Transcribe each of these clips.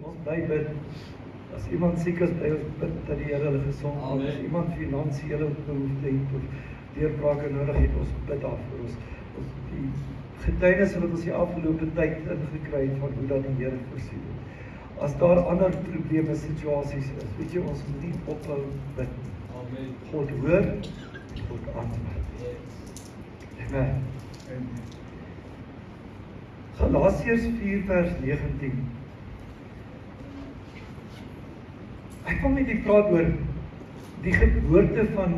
Ons bly bid. As iemand siek is, bly ons bid dat die Here hulle gesond maak. As iemand finansiële behoefte het of deurbrake nodig het, ons bid daarvoor. Ons die getuienis wat ons die afgelope tyd ingekry het van hoe dat die Here voorsien het. As daar ander probleme, situasies is, weet jy, ons moet nie ophou bid. Amen. God hoor, God antwoord. Amen. Galasiërs 4 vers 19. Ek wil met u praat oor die geboorte van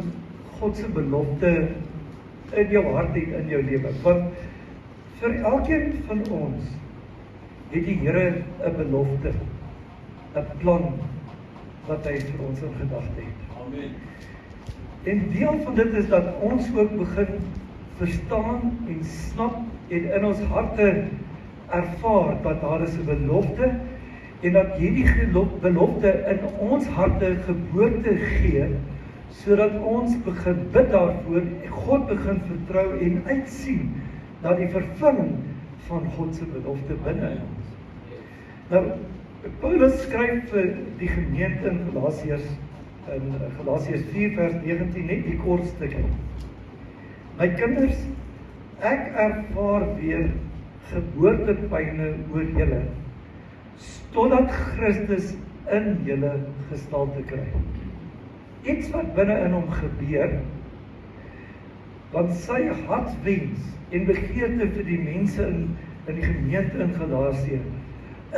God se belofte in jou hart en in jou lewe. Want vir elkeen van ons het die Here 'n belofte, 'n plan wat hy vir ons in gedagte het. Amen. En deel van dit is dat ons ook begin verstaan en snap en in ons harte ervaar dat daar is 'n belofte en dat hierdie belofte in ons harte geboorte gee, sodat ons begin bid daarvoor en God begin vertrou en uitsien na die vervulling van God se belofte binne in ons. Nou, Paulus skryf vir die gemeente in Galasiërs 4 vers 19 net die kort stukkie. My kinders, ek ervaar weer geboortepyne oor julle, totdat Christus in julle gestalte kry. Iets wat binne in hom gebeur, want sy hartswens en begeerte vir die mense in die gemeente in Galasië,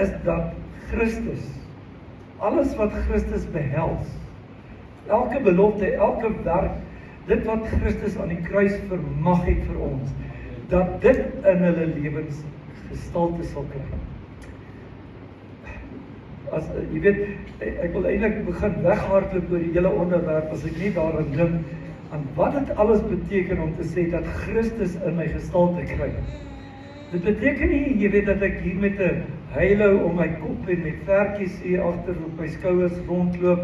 is dat Christus, alles wat Christus behels, elke belofte, elke werk, dit wat Christus aan die kruis vermag het vir ons, dat dit in hulle lewens gestalte sal kry. Jy weet, ek wil eintlik begin weghardloop oor die hele onderwerp as ek nie daaraan dink aan wat dit alles beteken om te sê dat Christus in my gestalte kry. Dit beteken nie, jy weet, dat ek hier met 'n heilou om my kop en met vertjies hier agter op my skouers rondloop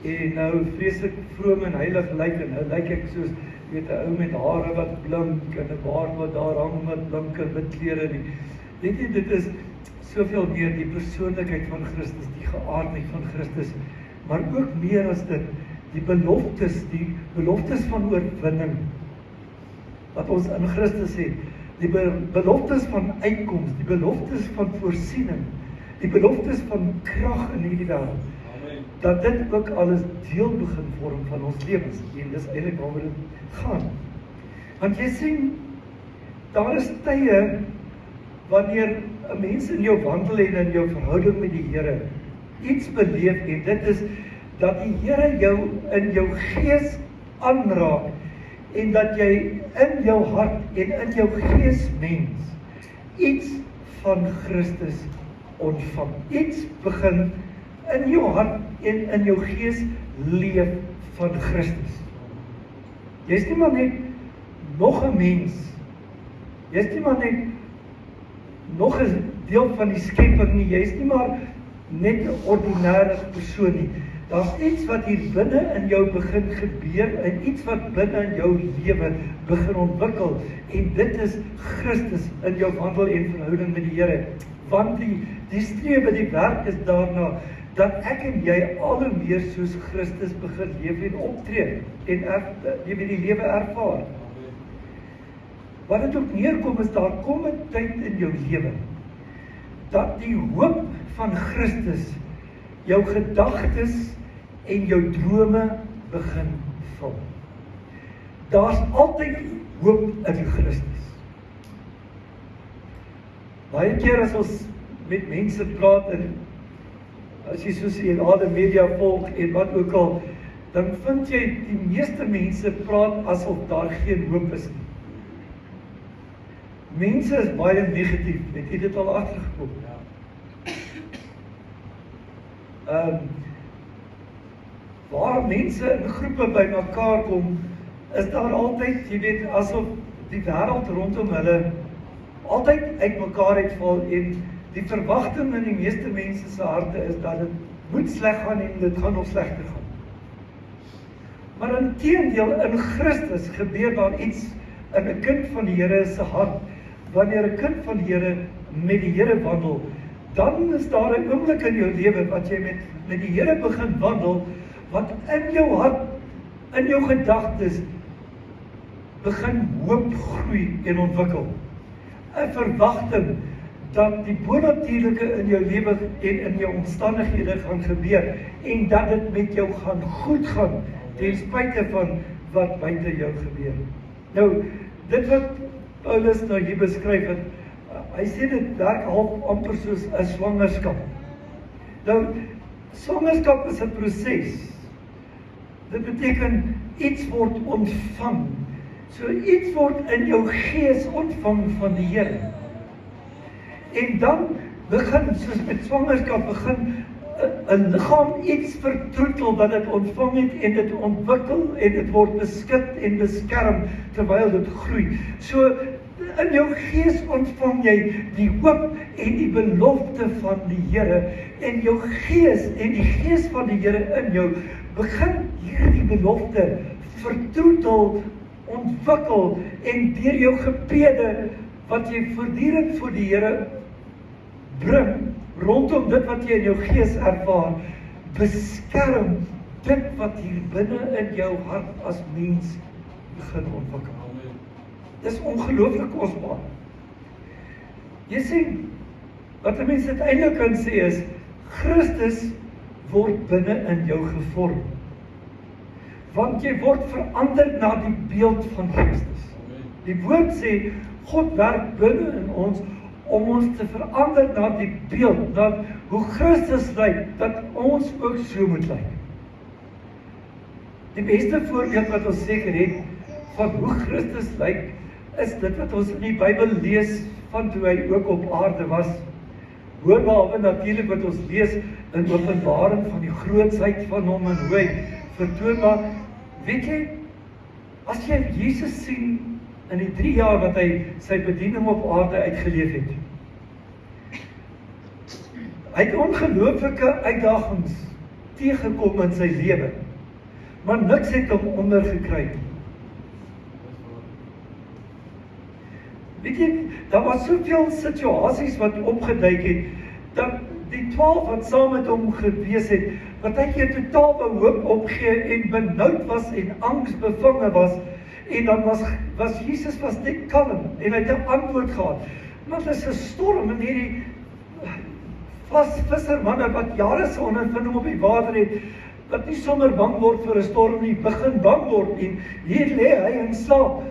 en nou vreeslik vroom en heilig lyk en nou lyk ek soos, weet, 'n ou met hare wat blink en 'n baard wat daar hang met blinke wit klere nie. Weet jy, dit is soveel meer die persoonlikheid van Christus, die geaardheid van Christus, maar ook meer as dit, die beloftes van oorwinning wat ons in Christus het, die beloftes van uitkoms, die beloftes van voorsiening, die beloftes van krag in hierdie wêreld, dat dit ook alles deel begin vorm van ons lewens, en dis eintlik waaroor dit gaan. Want jy sien, daar is tye wanneer 'n mens in jou wandel en in jou verhouding met die Here iets beleef, en dit is dat die Here jou in jou gees aanraak en dat jy in jou hart en in jou geesmens iets van Christus ontvang. Iets begin in jou hart en in jou gees leef van Christus. Jy's nie maar net nog 'n mens. Jy's nie maar net nog 'n deel van die skepping nie. Jy's nie maar net 'n ordinêre persoon nie. Daar's iets wat hier binne in jou begin gebeur en iets wat binne in jou lewe begin ontwikkel, en dit is Christus in jou wandel en verhouding met die Here. Want die strewe, die werk is daarna dat ek en jy al hoe meer soos Christus begin leef en optree en jy weet die lewe ervaar. Wat dit ook neerkom is, daar kom 'n tyd in jou lewe dat die hoop van Christus jou gedagtes en jou drome begin vul. Daar's altyd hoop in Christus. Baie keer as ons met mense praat en as jy sosiale media volg en wat ook al, dan vind jy die meeste mense praat asof daar geen hoop is nie. Mense is baie negatief, het jy dit al agtergekom? Waar mense in groepe by mekaar kom, is daar altyd, jy weet, asof die wêreld rondom hulle altyd uit mekaar uitval, en die verwagting in die meeste mense se harte is dat dit moet sleg gaan en dit gaan nog slegter gaan. Maar inteendeel, in Christus gebeur daar iets in 'n kind van die Here se hart. Wanneer 'n kind van die Here met die Here wandel, dan is daar 'n oomblik in jou lewe wat jy met die Here begin wandel, wat in jou hart, in jou gedagtes, begin hoop groei en ontwikkel. 'n Verwagting dat die bonatuurlike in jou lewe en in jou omstandighede gaan gebeur, en dat dit met jou gaan goed gaan, ten spyte van wat buite jou gebeur. Nou, dit wat Paulus nou hier beskryf het, hy sê dit werk half amper soos 'n swangerskap. Nou, swangerskap is 'n proses. Dit beteken iets word ontvang. So iets word in jou gees ontvang van die Here. En dan begin, soos met swangerskap, begin 'n liggaam iets vertroetel wat dit ontvang het, en dit ontwikkel, en dit word beskik en beskerm terwyl dit groei. So in jou gees ontvang jy die hoop en die belofte van die Here, en jou gees en die gees van die Here in jou begin hierdie belofte vertroetel, ontwikkel, en deur jou gebede wat jy voortdurend voor die Here bring, rondom dit wat jy in jou gees ervaar, beskerm dit wat hier binne in jou hart as mens begin ontwikkel. Dis ongelooflik kosbaar. Jy sien, wat 'n mens uiteindelik kan sê is, Christus word binne in jou gevorm. Want jy word verander na die beeld van Christus. Die woord sê, God werk binne in ons, om ons te verander na die beeld, na hoe Christus lyk, dat ons ook so moet lyk. Die beste voorbeeld wat ons seker het, van hoe Christus lyk, is dit wat ons in die Bybel lees, van toe hy ook op aarde was. Hoorbehalwe natuurlik wat ons lees in Openbaring van die grootsheid van hom, en hoe hy vertoon, maar weet jy, as jy Jesus sien, in die 3 jaar wat hy sy bediening op aarde uitgeleef het. Hy het ongelooflike uitdagings teëgekom in sy lewe, maar niks het hom ondergekry. Weet jy, daar was soveel situasies wat opgeduik het, dat die 12 wat saam met hom gewees het, wat hy hier totaal behoop opgee en benoud was en angsbevange was, en dan was Jesus net kalm, en hy het 'n antwoord gehad. Maar dit is 'n storm, en hierdie vissermanne wat jare se ondervinding op die water het, wat nie sommer bang word vir 'n storm nie, begin bang word, en hier lê hy in slaap,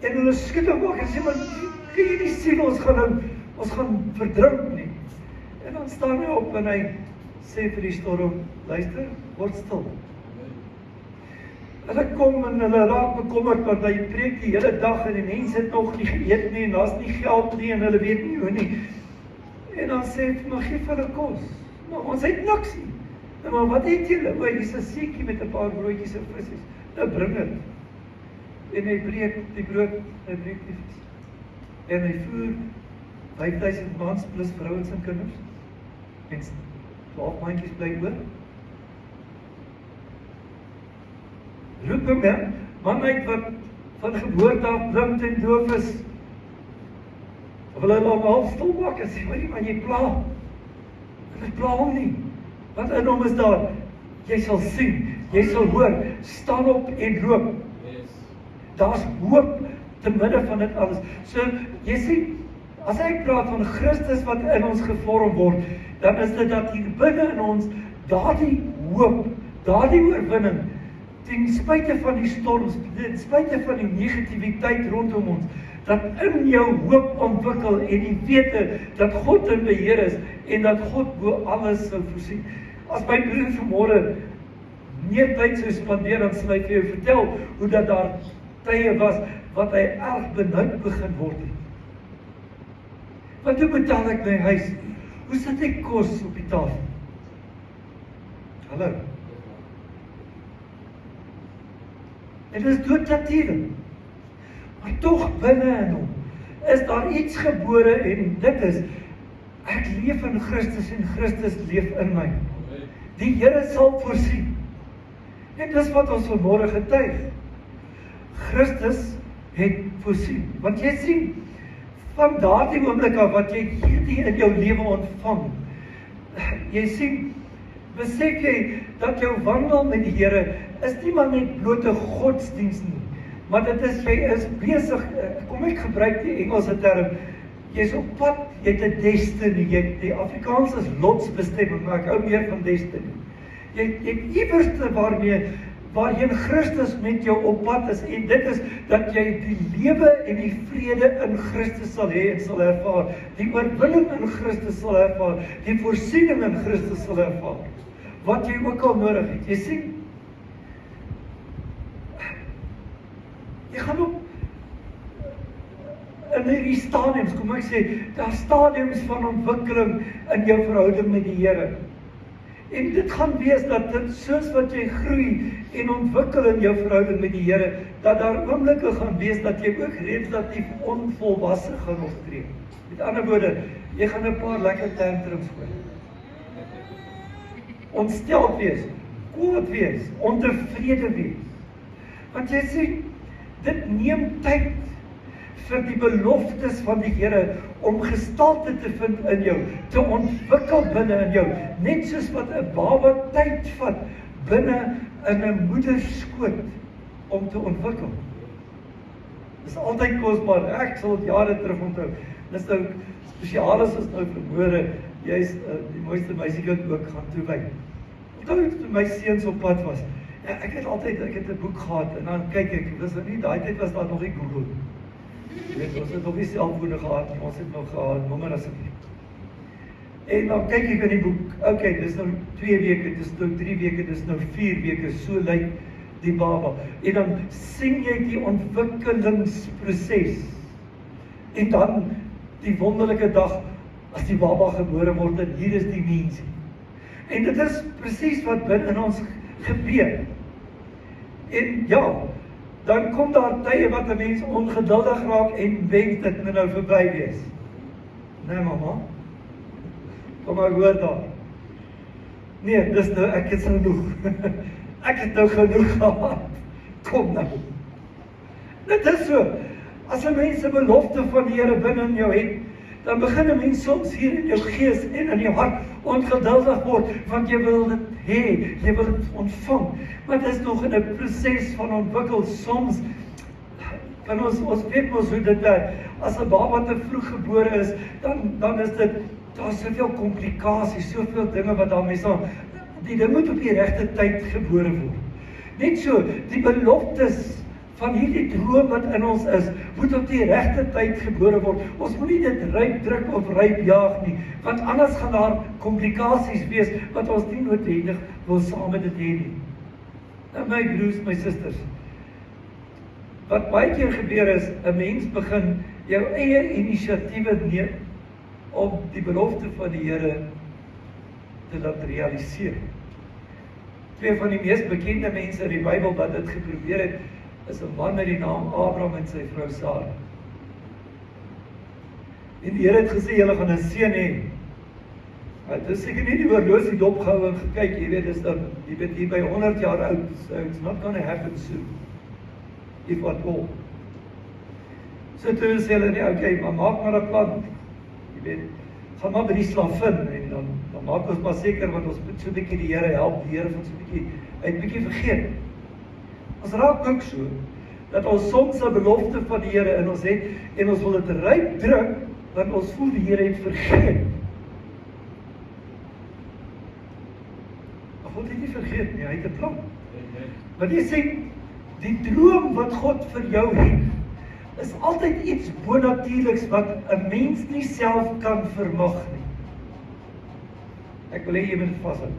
en hulle skiet hom wakker, en sê, maar kan jy nie sien, ons gaan verdrink nie. En dan staan hy op, en hy sê vir die storm, luister, word stil. Hulle kom en hulle raak bekommerd, want hy preek die hele dag, en die mense het nog nie geëet nie, en daar's nie geld nie, en hulle weet nie hoe nie. En dan sê hy, maar geef hulle kos. Nou, ons het niks nie. Nou, maar wat het julle? O, hier's 'n seetjie met 'n paar broodjies en visse. Nou, bring dit. En hy breek die brood, hy breek die vis. En hy voer 5000 mans plus vrouens en kinders. En 12 mandjies bly oor. Roep hom, man uit wat van geboorte af blind en doof is. Of hulle hom half stil maak en sê, hoorie man, jy pla. Ek pla hom nie. Wat in hom is daar? Jy sal sien, jy sal hoor, staan op en loop. Daar's hoop te midde van dit alles. So, jy sien, as ek praat van Christus wat in ons gevorm word, dan is dit dat hier binne in ons daardie hoop, daardie oorwinning, ten spyte van die storms, ten spyte van die negativiteit rondom ons, dat in jou hoop ontwikkel en die wete dat God in beheer is en dat God bo alles sal voorsien. As my broer vanmôre meer tyd sou spandeer, dan sal hy vir jou vertel hoe dat daar tye was wat hy erg benoud begin word het. Want hoe betaal ek my huis? Hoe sit ek kos op die tafel? Hallo. En dit is doodnatuurlik. Maar tog binne in hom is daar iets gebore, en dit is, ek leef in Christus en Christus leef in my. Die Here sal voorsien. En dis wat ons vanmôre getuig. Christus het voorsien. Want jy sien, van daardie oomblik af wat jy hierdie in jou lewe ontvang, jy sien, besef jy dat jou wandel met die Here is nie maar net blote godsdienst nie, maar dit is, jy is besig, kom ek gebruik die Engelse term, jy is op pad, jy het 'n destiny, die Afrikaans is lotsbestemming, maar ek hou meer van destiny. Jy het iewerste waarheen Christus met jou op pad is, en dit is, dat jy die lewe en die vrede in Christus sal hê en sal ervaar, die oorwinning in Christus sal ervaar, die voorsiening in Christus sal ervaar, wat jy ook al nodig het. Jy sien, jy gaan op in hierdie stadiums, kom ek sê, daar stadiums van ontwikkeling in jou verhouding met die Here. En dit gaan wees dat dit, soos wat jy groei en ontwikkel in jou verhouding met die Here, dat daar oomblikke gaan wees dat jy ook relatief onvolwasse gaan optree. Met ander woorde, jy gaan 'n paar lekker tantrums gooi. Ontsteld wees, kwaad wees, ontevrede wees. Want jy sien, dit neem tyd vir die beloftes van die Here om gestalte te vind in jou, te ontwikkel binne in jou, net soos wat 'n baba tyd vat binne in 'n moeder skoot om te ontwikkel. Dis altyd kosbaar. Ek sal dit jare terug onthou. Dis nou spesialis is nou vermoere, jy's die mooiste meisiekind ook gaan toewy. Onthou toe my seuns op pad was. Ek het 'n boek gehad en dan kyk ek, dis nie daai tyd was daar nog nie Google. Jy weet, ons het nog nie selfone gehad nie, ons het nog gehad, nommer asseblief. En dan kyk ek in die boek, okay, dis nou 2 weke, dis nou 3 weke, dis nou 4 weke, so lyk die baba. En dan sien jy die ontwikkelingsproses. En dan die wonderlike dag, as die baba gebore word, en hier is die mensie. En dit is presies wat binne in ons gebeur. En ja, dan kom daar tye wat 'n mens ongeduldig raak en wens dit moet nou verby wees. Nee, mamma. Kom maar hoor daar. Nee, dis nou, ek het genoeg. Ek het nou genoeg gehad. Kom nou. Dit is so. As 'n mens 'n belofte van die Here binne in jou het, dan begin 'n mens soms hier in jou gees en in jou hart ongeduldig word, want jy wil dit hê, jy wil dit ontvang. Maar dit is nog in 'n proses van ontwikkel. Soms kan ons weet mos hoe dit werk. As 'n baba te vroeg gebore is, dan is dit, daar's soveel komplikasies, soveel dinge wat daarmee saam. Die ding moet op die regte tyd gebore word. Net so, die beloftes van hierdie droom wat in ons is, moet op die regte tyd gebore word. Ons moet nie dit ryp druk of ryp jaag nie, want anders gaan daar komplikasies wees wat ons nie noodwendig wil saam met dit hê nie. Nou my broers, my susters, wat baie keer gebeur is, 'n mens begin jou eie inisiatiewe neem om die belofte van die Here te laat realiseer. Twee van die mees bekende mense in die Bybel wat dit geprobeer het, is 'n man met die naam Abraham en sy vrou Sara. En die Here het gesê, julle gaan 'n seun hê. Dit is seker nie die horlosie dopgehou en gekyk, jy weet, dis dan, jy weet, hier by 100 jaar oud, so it's not gonna happen soon, if at all. So toe sê hulle nie, okay, maar maak maar 'n plan, jy weet, gaan maar by die slavin, en dan maak ons maar seker, want ons moet so 'n bietjie die Here help, die Here van so 'n bietjie, hy het bietjie vergeet. Ons raak ook so, dat ons soms 'n belofte van die Here in ons het, en ons wil dit ryp druk, want ons voel die Here het vergeet. Maar God het nie vergeet nie, hy het 'n plan. Want jy sê, die droom wat God vir jou het, is altyd iets bonatuurliks wat 'n mens nie self kan vermag nie. Ek wil hê jy moet dit vashou.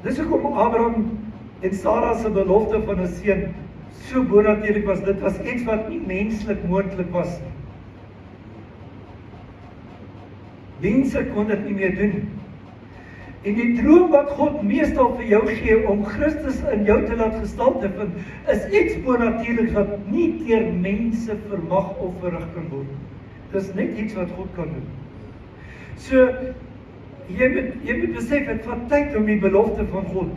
Dis hoekom Abraham en Sara se belofte van 'n seun so bonatuurlik was. Dit was iets wat nie menslik moontlik was nie. Mense kon dit nie meer doen. En die droom wat God meestal vir jou gee om Christus in jou te laat gestalte vind, is iets bonatuurlik wat nie deur mense vermag of verrig kan word. Dis net iets wat God kan doen. So, jy moet besef, het vat tyd om die belofte van God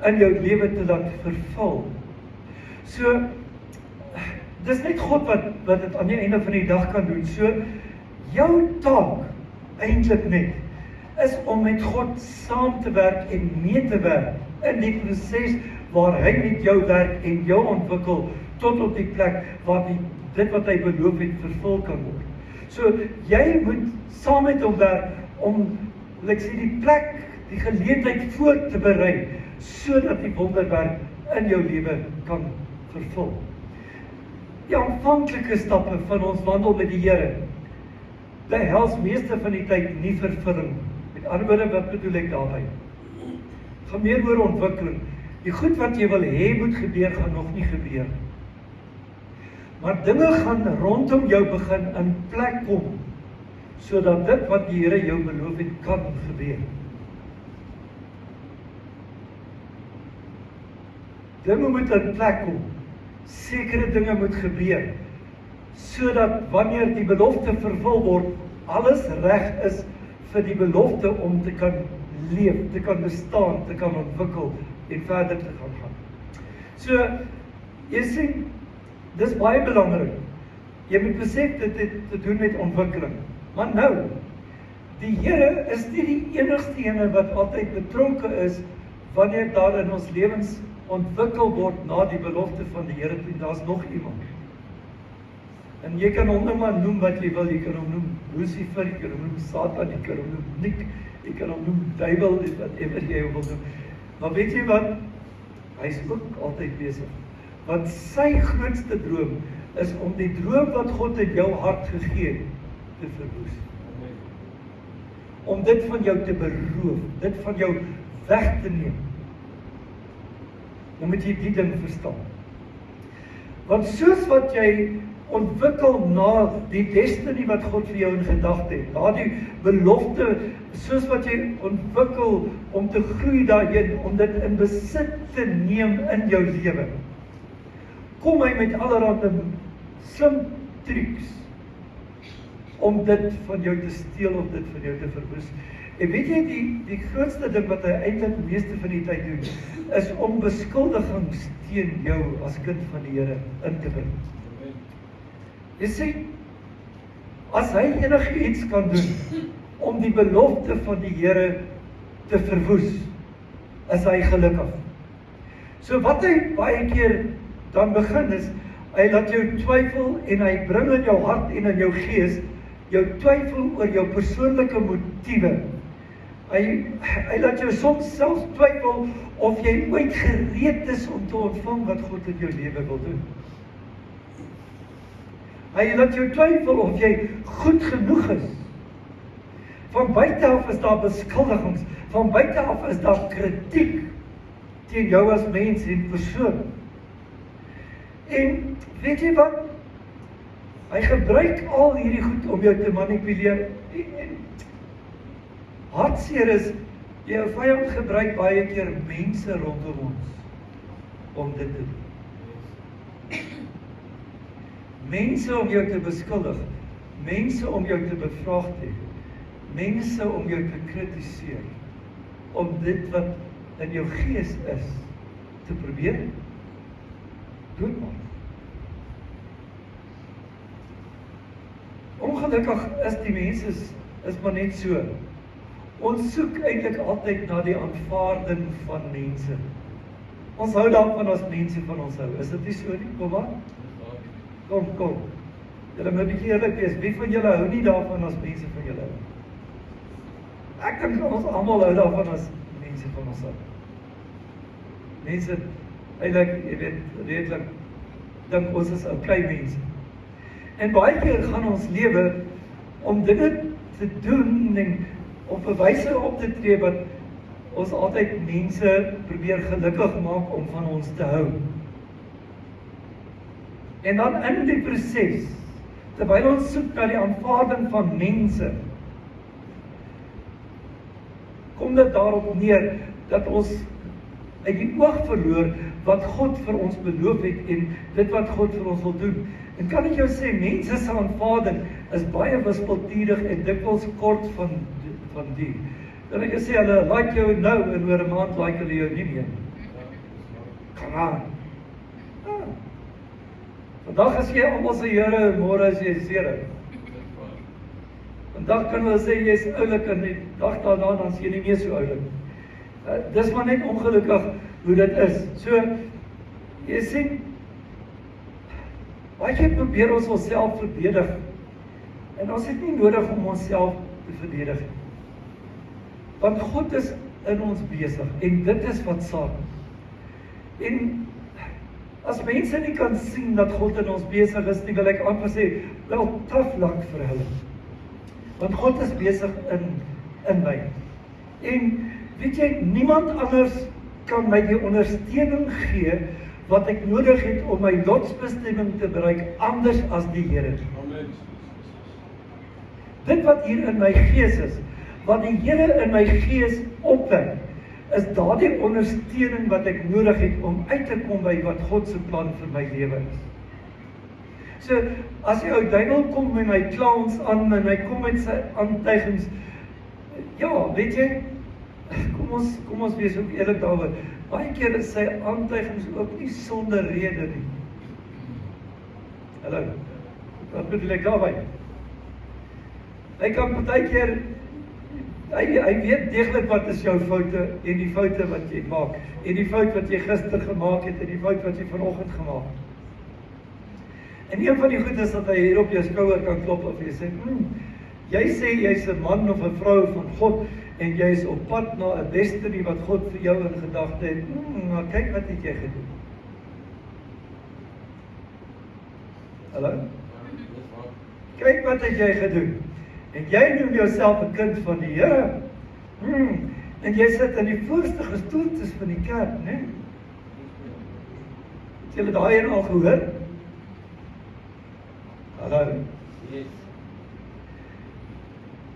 in jou lewe te laat vervul. So, dis net God wat dit aan die einde van die dag kan doen. So, jou taak, eintlik net, is om met God saam te werk en mee te werk in die proses waar hy met jou werk en jou ontwikkel tot op die plek waar dit wat hy beloof het vervul kan word. So jy moet saam met hom werk om, ek sê, die plek, die geleentheid voor te berei, sodat die wonderwerk in jou lewe kan vervul. Die aanvanklike stappe van ons wandel met die Here behels meeste van die tyd nie vervulling. Met ander woorde, wat bedoel ek daarby? Gaan meer oor ontwikkeling. Die goed wat jy wil hê moet gebeur, gaan nog nie gebeur. Maar dinge gaan rondom jou begin in plek kom, sodat dit wat die Here jou beloof het, kan gebeur. Dinge moet in plek kom. Sekere dinge moet gebeur, sodat wanneer die belofte vervul word, alles reg is vir die belofte om te kan leef, te kan bestaan, te kan ontwikkel en verder te gaan. So, jy sien, dis baie belangrik. Jy moet besef dit het te doen met ontwikkeling. Maar nou, die Here is nie die enigste ene wat altyd betrokke is wanneer daar in ons lewens ontwikkel word na die belofte van die Here toe. Daar's nog iemand. En jy kan hom nou maar noem wat jy wil. Jy kan hom noem Lucifer, jy kan hom noem Satan, jy kan hom noem Nik, jy kan hom noem duiwel, whatever jy wil noem. Maar weet jy wat? Hy is ook altyd besig. Want sy grootste droom is om die droom wat God in jou hart gegee het, te verwoes. Om dit van jou te beroof, dit van jou weg te neem. Dan moet jy die ding verstaan. Want soos wat jy ontwikkel na die destiny wat God vir jou in gedagte het, na die belofte, soos wat jy ontwikkel om te groei daarheen, om dit in besit te neem in jou lewe, kom hy met allerhande slim trucs om dit van jou te steel of dit van jou te verwoes. En weet jy, die grootste ding wat hy eintlik die meeste van die tyd doen, is om beskuldigings teen jou as kind van die Here in te bring. Jy sien, as hy enigiets kan doen om die belofte van die Here te verwoes, is hy gelukkig. So wat hy baie keer dan begin is, hy laat jou twyfel en hy bring in jou hart en in jou gees jou twyfel oor jou persoonlike motiewe. Hy laat jou soms selfs twyfel of jy ooit gereed is om te ontvang wat God in jou lewe wil doen. Hy laat jou twyfel of jy goed genoeg is. Van buite af is daar beskuldigings, van buite af is daar kritiek teen jou as mens en persoon. En weet jy wat? Hy gebruik al hierdie goed om jou te manipuleer. En hartseer is, jou vyand gebruik baie keer mense rondom ons om dit te doen. Mense om jou te beskuldig, mense om jou te bevraagteken, mense om jou te kritiseer, om dit wat in jou gees is, te probeer doodmaak. Ongelukkig is die mense is maar net so. Ons soek eintlik altyd na die aanvaarding van mense. Ons hou daarvan as mense van ons hou. Is dit nie so nie? Kom maar. Kom. Julle moet 'n bietjie eerlik wees. Wie van julle hou nie daarvan as mense van julle hou? Ek dink ons almal hou daarvan as mense van ons hou. Mense eintlik, jy weet, redelik dink ons is okay mense. En baie keer gaan ons lewe om dinge te doen en op 'n wyse op te tree wat ons altyd mense probeer gelukkig maak om van ons te hou. En dan in die proses, terwyl ons soek na die aanvaarding van mense, kom dit daarop neer dat ons uit die oog verloor wat God vir ons beloof het en dit wat God vir ons wil doen. En kan ek jou sê, mense se aanvaarding is baie wispelturig en dikwels kort van die. Dan ek sê, hulle like jou nou en oor 'n maand like hulle jou nie meer. Kan. Vandag is jy almal se Here en môre is jy seer. Vandag kan hulle sê, jy is oulik, en die dag daarna, dan is jy nie meer so oulik. Dis maar net ongelukkig hoe dit is. So, jy sien, baie keer probeer ons onsself verdedig, en ons het nie nodig om onsself te verdedig. Want God is in ons besig, en dit is wat saak. En as mense nie kan sien dat God in ons besig is nie, wil ek amper sê, wel tough luck vir hulle. Want God is besig in my. En weet jy, niemand anders kan my die ondersteuning gee wat ek nodig het om my lotsbestemming te bereik, anders as die Here. Amen. Dit wat hier in my gees is, wat die Here in my gees opwek, is daardie ondersteuning wat ek nodig het om uit te kom by wat God se plan vir my lewe is. So, as die ou duiwel kom en hy kla ons aan en hy kom met sy aantuigings, ja, weet jy, kom ons wees ook eerlik daaroor, baie keer is sy aantuigings ook nie sonder rede nie. Hallo, wat bedoel ek daarby? Hy kan baie keer, hy weet deeglik wat is jou foute en die foute wat jy maak, en die fout wat jy gister gemaak het en die fout wat jy vanoggend gemaak het. En een van die goed is dat hy hier op jou skouer kan klop of jy sê, jy sê jy's 'n man of 'n vrou van God en jy is op pad na 'n destiny wat God vir jou in gedagte het. Maar kyk wat het jy gedoen. Hallo? Kyk wat het jy gedoen. En jy noem jouself 'n kind van die Here. En jy sit in die voorste gestoeltes van die kerk, né? Het julle daai een al gehoor? Hallo.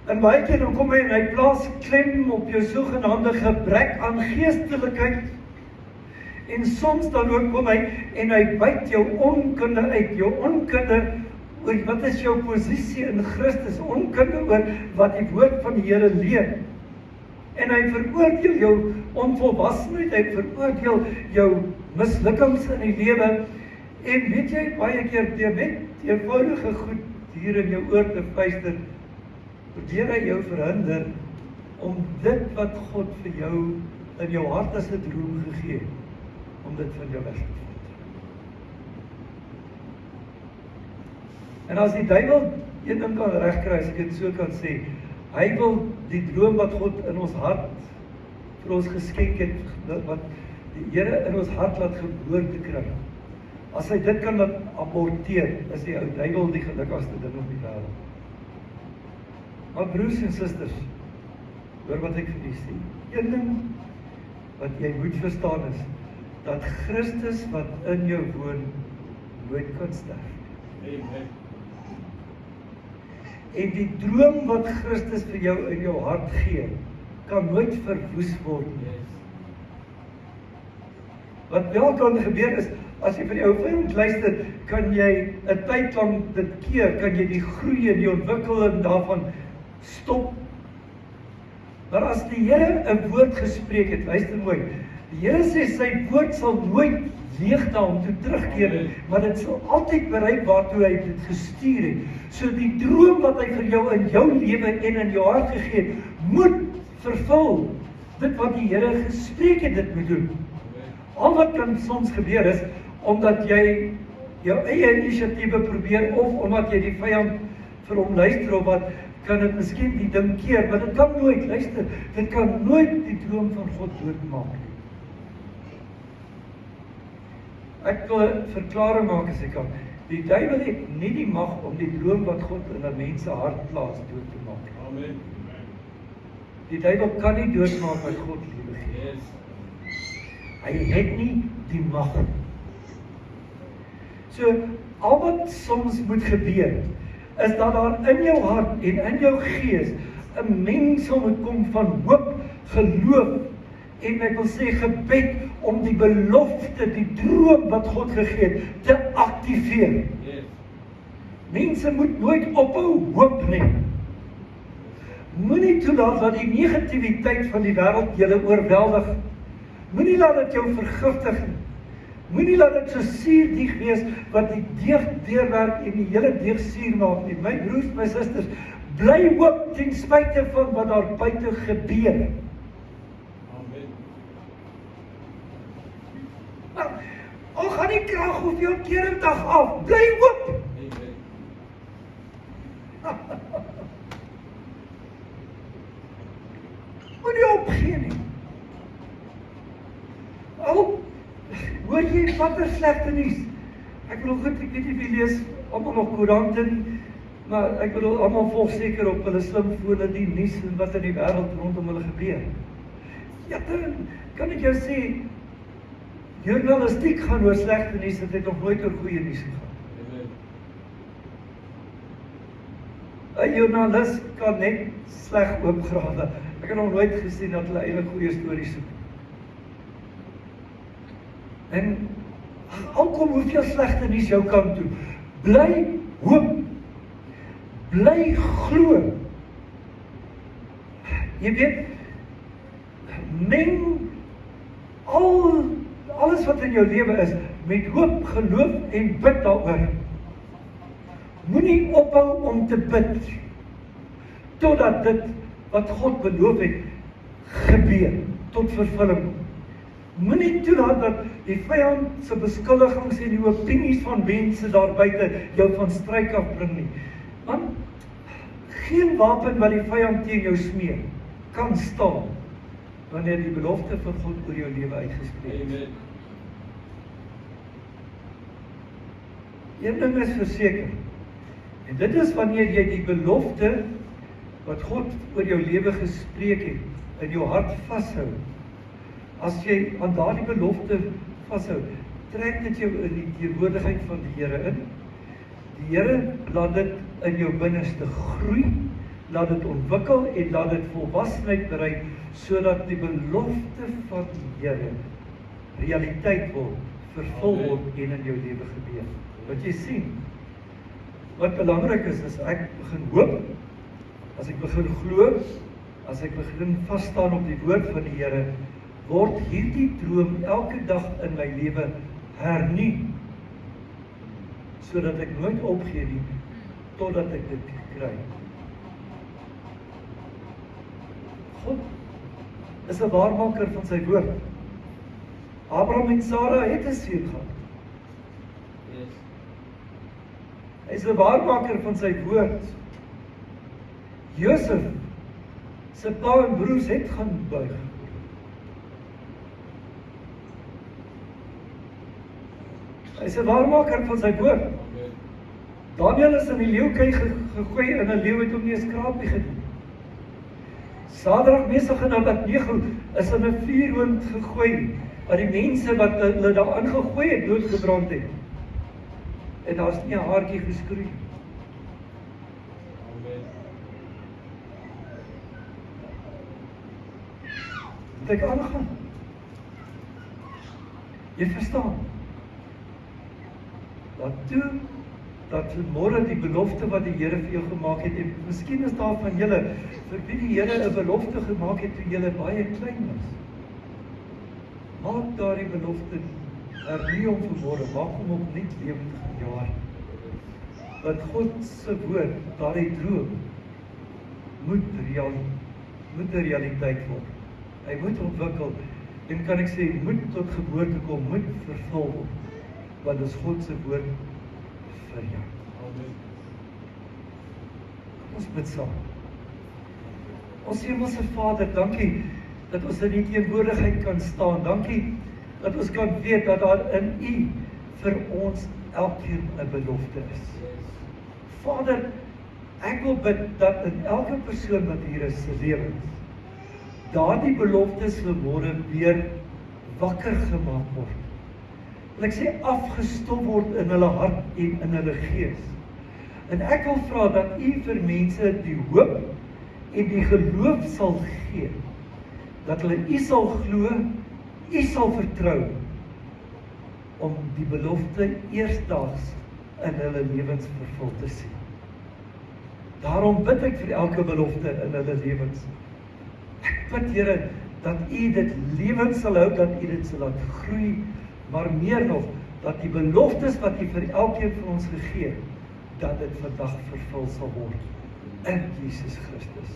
En baie keer dan kom hy en hy plaas klem op jou sogenaamde gebrek aan geestelikheid. En soms dan ook kom hy en hy byt jou onkunde uit, jou onkunde oor wat is jou posisie in Christus, onkunde oor wat die woord van die Here leer. En hy veroordeel jou onvolwassenheid, hy veroordeel jou mislukkings in die lewe. En weet jy, baie keer deur net die eenvoudige goed hier in jou oor te fluister, probeer hy jou verhinder om dit wat God vir jou in jou hart as 'n droom gegee het, om dit van jou weg te vat. En as die duiwel een ding kan regkry, as ek dit so kan sê, hy wil die droom wat God in ons hart vir ons geskenk het, wat die Here in ons hart laat geboorte kry. As hy dit kan laat aborteer, is die ou duiwel die gelukkigste ding op die wêreld. Maar broers en susters, hoor wat ek vir julle sê. Een ding wat jy moet verstaan is, dat Christus wat in jou woon, nooit kan sterf. Amen. En die droom wat Christus vir jou in jou hart gee, kan nooit verwoes word. Wat wel kan gebeur is, as jy vir die ou vyand luister, kan jy 'n tyd lank dit keer, kan jy die groei en die ontwikkeling daarvan stop. Maar as die Here 'n woord gespreek het, luister mooi, die Here sê sy woord sal nooit leeg daarom toe terugkeer, maar dit sal altyd bereik waartoe hy dit gestuur het. So die droom wat hy vir jou in jou lewe en in jou hart gegee het, moet vervul. Dit wat die Here gespreek het, dit moet doen. Al wat kan soms gebeur is, omdat jy jou eie inisiatiewe probeer, of omdat jy die vyand vir hom luister, of wat, kan dit miskien die ding keer, maar dit kan nooit, luister, dit kan nooit die droom van God doodmaak. Ek wil 'n verklaring maak as ek kan. Die duiwel het nie die mag om die droom wat God in 'n mens se hart plaas dood te maak. Amen. Die duiwel kan nie doodmaak wat God lief het. Hy het nie die mag. So, al wat soms moet gebeur, is dat daar in jou hart en in jou gees 'n mengsel moet kom van hoop, geloof en ek wil sê gebed om die belofte, die droom wat God gegee het, te aktiveer. Mense moet nooit ophou hoop nie. Moenie toelaat dat die negativiteit van die wêreld julle oorweldig. Moenie laat dit jou vergiftig. Moenie laat dit so suurdieg wees, wat die deeg deurwerk en die hele deeg suur maak nie. My broers, my susters, bly hoop ten spyte van wat daar buite gebeur. Amen. Al gaan die krag hoeveel keer 'n dag af, bly hoop. Amen. Moenie opgee nie. Al hoor jy watter slegte nuus? Ek bedoel goed, ek weet nie wie lees almal nog koerante nie, maar ek bedoel almal volg seker op hulle slimfone die nuus en wat in die wêreld rondom hulle gebeur. Ja, dan kan ek jou sê, journalistiek gaan oor slegte nuus, dit het nog nooit oor goeie nuus gegaan. Amen. 'n Joernalis kan net sleg oopgrawe. Ek het nog nooit gesien dat hulle eintlik goeie stories soek. En al kom hoeveel slegte nuus jou kant toe, bly hoop, bly glo. Jy weet, meng alles wat in jou lewe is, met hoop, geloof en bid daaroor. Moenie ophou om te bid, totdat dit wat God beloof het, gebeur, tot vervulling kom. Moenie toelaat dat die vyand se beskuldigings en die opinies van mense daar buite jou van stryk afbring nie. Want geen wapen wat die vyand teen jou smeer, kan staan, wanneer die belofte van God oor jou lewe uitgespreek is. Amen. Een ding is verseker, en dit is wanneer jy die belofte wat God oor jou lewe gespreek het, in jou hart vashou. As jy aan daardie belofte vashou, trek dit jou in die teenwoordigheid van die Here in. Die Here laat dit in jou binneste groei, laat dit ontwikkel en laat dit volwassenheid bereik, sodat die belofte van die Here realiteit word, vervul word en in jou lewe gebeur. Wat jy sien, wat belangrik is ek begin hoop, as ek begin glo, as ek begin vasstaan op die woord van die Here, word hierdie droom elke dag in my lewe hernu, sodat ek nooit opgee nie, totdat ek dit kry. God is 'n waarmaker van sy woord. Abraham en Sara het 'n seun gehad. Yes. Hy is 'n waarmaker van sy woord. Josef se pa en broers het gaan buig. Hy is 'n waarmaker van sy woord. Amen. Daniel is in die leeukuil gegooi en 'n leeu het hom nie 'n skraapie gedoen. Sadrag, Mesach en Abednego is in 'n vuurhoond gegooi, wat die mense wat hulle daar aangegooi het, doodgebrand het. En daar's nie 'n haartjie geskroei. Amen. Moet ek aangaan? Jy verstaan? Dat toe, dat môre die belofte wat die Here vir jou gemaak het, en miskien is daar van julle, vir wie die Here 'n belofte gemaak het toe julle baie klein was. Maak daardie belofte hernu om vir môre, maak hom opnuut lewendig in jou hart. Dat God se woord, daardie droom, moet 'n realiteit word. Hy moet ontwikkel, en kan ek sê, moet tot geboorte kom, moet vervul word. Want dit is God se woord vir jou. Amen. Ons bid saam. Ons Hemelse Vader, dankie dat ons in die teenwoordigheid kan staan. Dankie dat ons kan weet dat daar in U vir ons elkeen 'n belofte is. Vader, ek wil bid dat in elke persoon wat hier is se lewens, daardie beloftes vanmôre weer wakker gemaak word. En ek sê afgestof word in hulle hart en in hulle gees. En ek wil vra dat U vir mense die hoop en die geloof sal gee, dat hulle U sal glo, U sal vertrou, om die belofte eersdaags in hulle lewens vervul te sien. Daarom bid ek vir elke belofte in hulle lewens. Ek bid, Here, dat U dit lewend sal hou, dat U dit sal laat groei, maar meer nog, dat die beloftes wat U vir elkeen van ons gegee het, dat dit vandag vervul sal word in Jesus Christus.